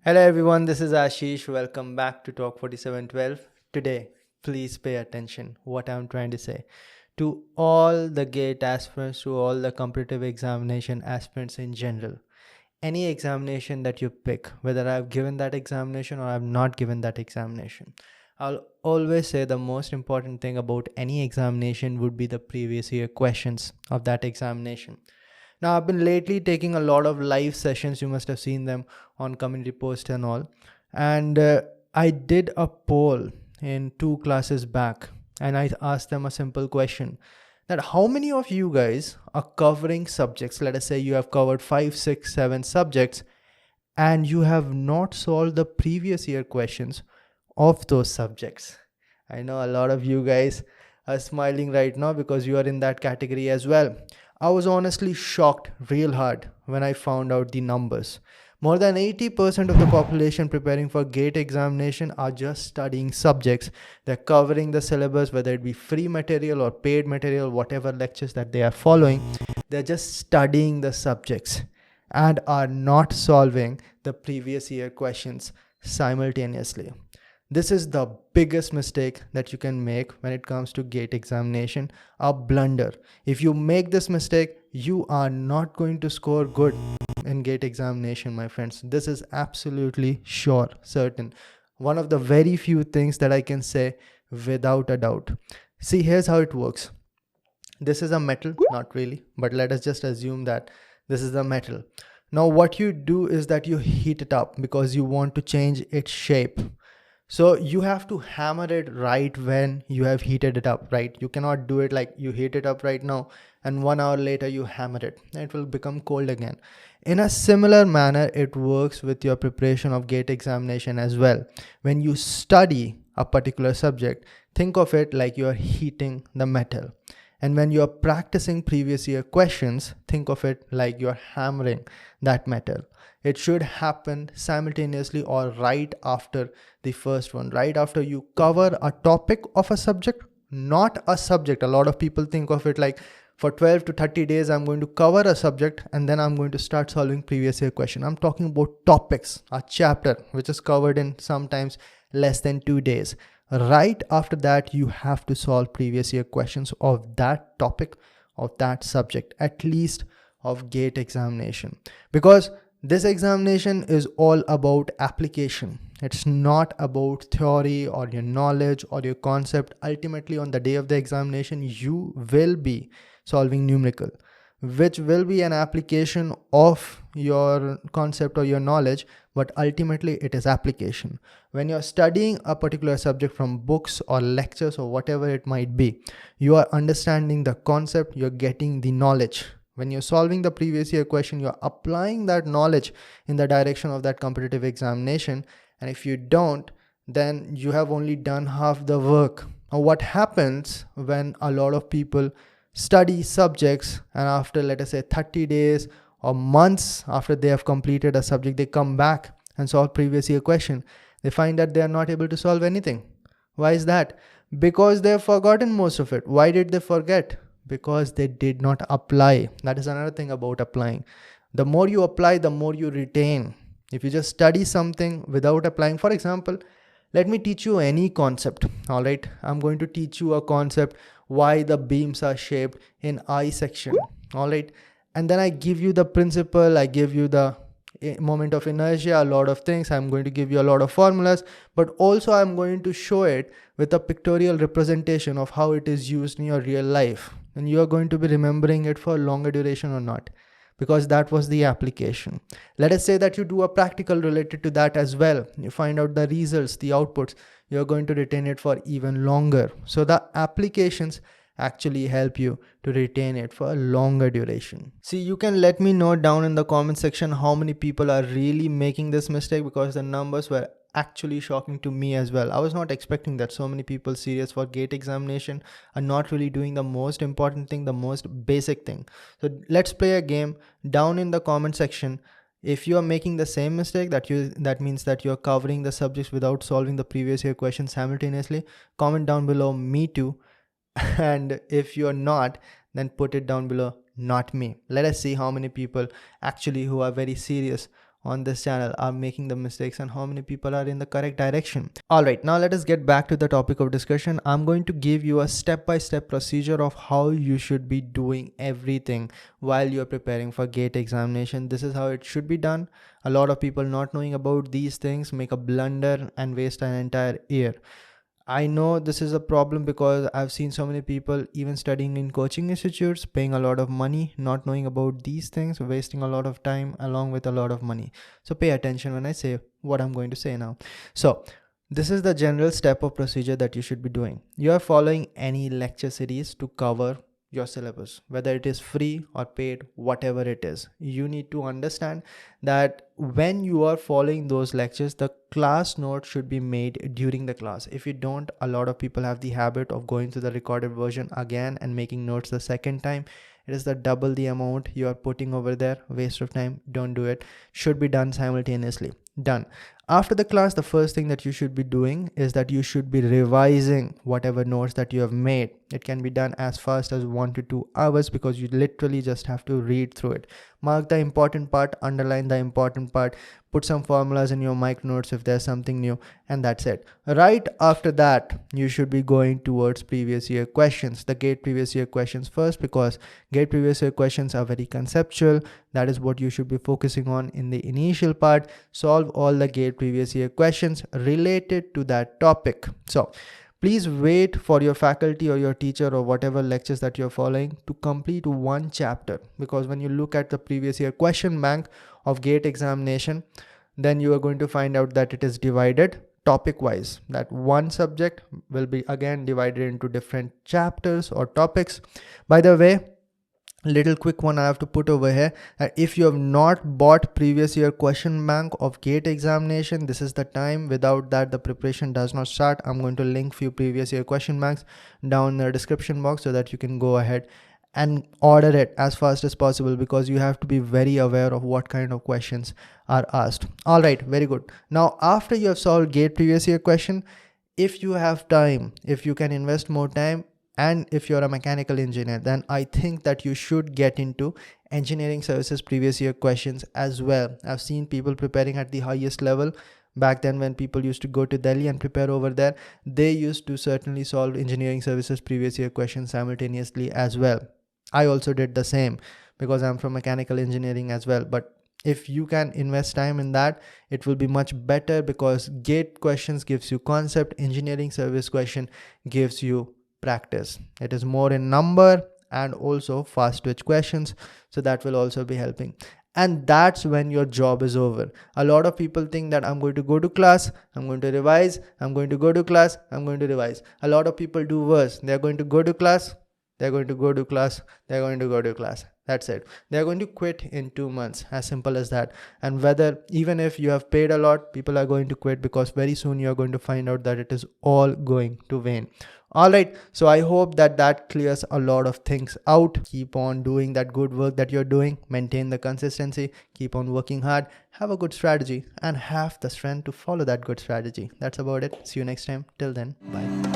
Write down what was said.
Hello everyone, this is Ashish. Welcome back to Talk 4712. Today, please pay attention what I'm trying to say. To all the GATE aspirants, to all the competitive examination aspirants in general, any examination that you pick, whether I've given that examination or I've not given that examination, I'll always say the most important thing about any examination would be the previous year questions of that examination. Now, I've been lately taking a lot of live sessions. You must have seen them on community post and all. And I did a poll in 2 classes back, and I asked them a simple question that how many of you guys are covering subjects? Let us say you have covered 5, 6, 7 subjects, and you have not solved the previous year questions of those subjects. I know a lot of you guys are smiling right now because you are in that category as well. I was honestly shocked real hard when I found out the numbers. More than 80% of the population preparing for GATE examination are just studying subjects. They're covering the syllabus, whether it be free material or paid material, whatever lectures that they are following. They're just studying the subjects and are not solving the previous year questions simultaneously. This is the biggest mistake that you can make when it comes to GATE examination, a blunder. If you make this mistake, you are not going to score good in GATE examination, my friends. This is absolutely sure, certain. One of the very few things that I can say without a doubt. See, here's how it works. This is a metal, not really, but let us just assume that this is the metal. Now, what you do is that you heat it up because you want to change its shape. So you have to hammer it right when you have heated it up, right? You cannot do it like you heat it up right now and 1 hour later you hammer it. It will become cold again. In a similar manner, it works with your preparation of GATE examination as well. When you study a particular subject, think of it like you are heating the metal. And when you are practicing previous year questions, think of it like you are hammering that metal. It should happen simultaneously or right after the first one, right after you cover a topic of a subject, not a subject. A lot of people think of it like for 12 to 30 days, I'm going to cover a subject and then I'm going to start solving previous year question. I'm talking about topics, a chapter, which is covered in sometimes less than 2 days. Right after that, you have to solve previous year questions of that topic, of that subject, at least of GATE examination. Because this examination is all about application. It's not about theory or your knowledge or your concept. Ultimately, on the day of the examination, you will be solving numerical, which will be an application of your concept or your knowledge, but ultimately it is application. When you're studying a particular subject from books or lectures or whatever it might be, you are understanding the concept, you're getting the knowledge. When you're solving the previous year question, you're applying that knowledge in the direction of that competitive examination. And if you don't, then you have only done half the work. Now, what happens when a lot of people study subjects and after, let us say, 30 days or months after they have completed a subject, they come back and solve previous year question, they find that they are not able to solve anything. Why is that? Because they have forgotten most of it. Why did they forget? Because they did not apply. That is another thing about applying. The more you apply, the more you retain. If you just study something without applying, for example, let me teach you any concept. All right, I'm going to teach you a concept why the beams are shaped in I section. All right, and then I give you the principle, I give you the moment of inertia, a lot of things. I'm going to give you a lot of formulas, but also I'm going to show it with a pictorial representation of how it is used in your real life, and you are going to be remembering it for a longer duration or not, because that was the application. Let us say that you do a practical related to that as well. You find out the results, the outputs. You're going to retain it for even longer. So the applications actually help you to retain it for a longer duration. See, you can let me know down in the comment section how many people are really making this mistake, because the numbers were actually shocking to me as well. I was not expecting that so many people serious for GATE examination are not really doing the most important thing, the most basic thing. So let's play a game down in the comment section. If you are making the same mistake, that means that you're covering the subjects without solving the previous year question simultaneously, comment down below me too. And if you're not, then put it down below not me. Let us see how many people actually who are very serious on this channel are making the mistakes and how many people are in the correct direction. All right, now let us get back to the topic of discussion. I'm going to give you a step-by-step procedure of how you should be doing everything while you're preparing for GATE examination. This is how it should be done. A lot of people not knowing about these things make a blunder and waste an entire year. I know this is a problem because I've seen so many people even studying in coaching institutes, paying a lot of money, not knowing about these things, wasting a lot of time along with a lot of money. So pay attention when I say what I'm going to say now. So this is the general step of procedure that you should be doing. You are following any lecture series to cover your syllabus, whether it is free or paid, whatever it is. You need to understand that when you are following those lectures, the class note should be made during the class. If you don't, a lot of people have the habit of going to the recorded version again and making notes the second time. It is the double the amount you are putting over there. Waste of time. Don't do it. Should be done simultaneously. Done. After the class, the first thing that you should be doing is that you should be revising whatever notes that you have made. It can be done as fast as 1 to 2 hours because you literally just have to read through it. Mark the important part, underline the important part, put some formulas in your mic notes if there's something new, and that's it. Right after that, you should be going towards previous year questions, the GATE previous year questions first, because GATE previous year questions are very conceptual. That is what you should be focusing on in the initial part. Solve all the GATE previous year questions related to that topic. So please wait for your faculty or your teacher or whatever lectures that you're following to complete one chapter, because when you look at the previous year question bank of GATE examination, then you are going to find out that it is divided topic wise. That one subject will be again divided into different chapters or topics. By the way, little quick one I have to put over here, that if you have not bought previous year question bank of GATE examination, this is the time. Without that, the preparation does not start. I'm going to link few previous year question banks down in the description box so that you can go ahead and order it as fast as possible, because you have to be very aware of what kind of questions are asked. All right, very good. Now after you have solved GATE previous year question, if you have time, if you can invest more time, and if you're a mechanical engineer, then I think that you should get into engineering services previous year questions as well. I've seen people preparing at the highest level. Back then when people used to go to Delhi and prepare over there, they used to certainly solve engineering services previous year questions simultaneously as well. I also did the same because I'm from mechanical engineering as well. But if you can invest time in that, it will be much better, because GATE questions gives you concept, engineering service question gives you practice. It is more in number and also fast twitch questions, so that will also be helping. And that's when your job is over. A lot of people think that I'm going to go to class, I'm going to revise, I'm going to go to class, I'm going to revise. A lot of people do worse. They're going to go to class, they're going to go to class, they're going to go to class. That's it. They're going to quit in 2 months. As simple as that. And whether, even if you have paid a lot, people are going to quit, because very soon you're going to find out that it is all going to vain. All right, so I hope that that clears a lot of things out. Keep on doing that good work that you're doing. Maintain the consistency. Keep on working hard. Have a good strategy and have the strength to follow that good strategy. That's about it. See you next time. Till then, bye.